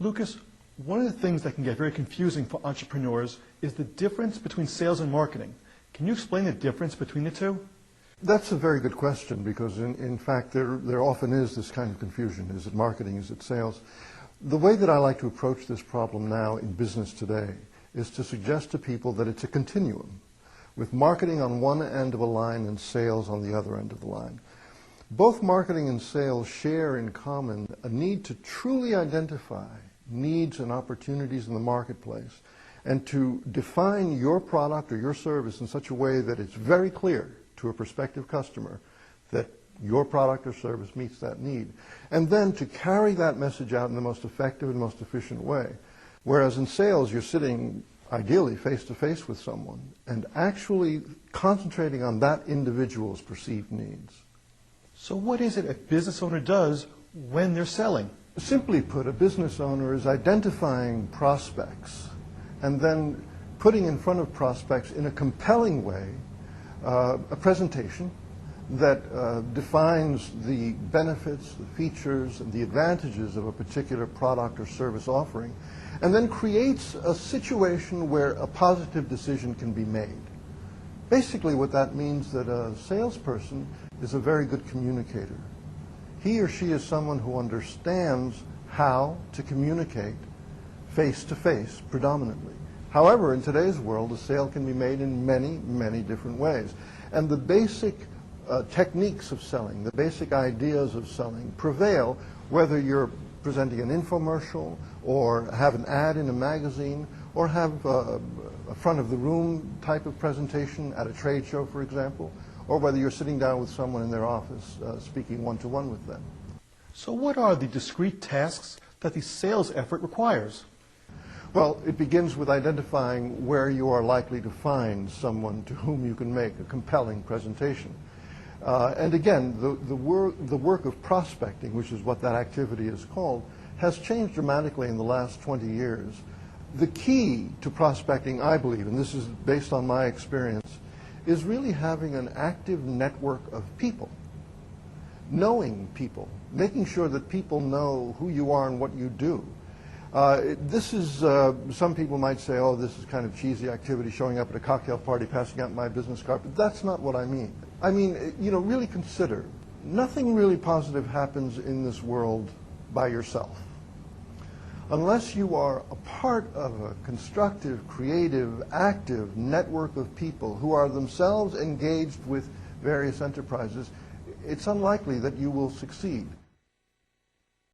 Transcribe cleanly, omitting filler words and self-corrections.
Lucas, one of the things that can get very confusing for entrepreneurs is the difference between sales and marketing. Can you explain the difference between the two? That's a very good question because, in fact, there often is this kind of confusion. Is it marketing? Is it sales? The way that I like to approach this problem now in business today is to suggest to people that it's a continuum, with marketing on one end of a line and sales on the other end of the line. Both marketing and sales share in common a need to truly identify needs and opportunities in the marketplace and to define your product or your service in such a way that it's very clear to a prospective customer that your product or service meets that need, and then to carry that message out in the most effective and most efficient way. Whereas in sales, you're sitting ideally face-to-face with someone and actually concentrating on that individual's perceived needs. So what is it a business owner does when they're selling? Simply put, a business owner is identifying prospects and then putting in front of prospects in a compelling way a presentation that defines the benefits, the features, and the advantages of a particular product or service offering, and then creates a situation where a positive decision can be made. Basically what that means that a salesperson is a very good communicator. He or she is someone who understands how to communicate face-to-face predominantly. However, in today's world, a sale can be made in many, many different ways. And the basic techniques of selling, the basic ideas of selling prevail whether you're presenting an infomercial or have an ad in a magazine or have a front-of-the-room type of presentation at a trade show, for example, or whether you're sitting down with someone in their office speaking one-to-one with them. So what are the discrete tasks that the sales effort requires? Well, it begins with identifying where you are likely to find someone to whom you can make a compelling presentation. And again, the work of prospecting, which is what that activity is called, has changed dramatically in the last 20 years. The key to prospecting, I believe, and this is based on my experience, is really having an active network of people, knowing people, making sure that people know who you are and what you do. This is, some people might say, oh, this is kind of cheesy activity, showing up at a cocktail party, passing out my business card, but that's not what I mean. I mean, really consider, nothing really positive happens in this world by yourself. Unless you are a part of a constructive, creative, active network of people who are themselves engaged with various enterprises, it's unlikely that you will succeed.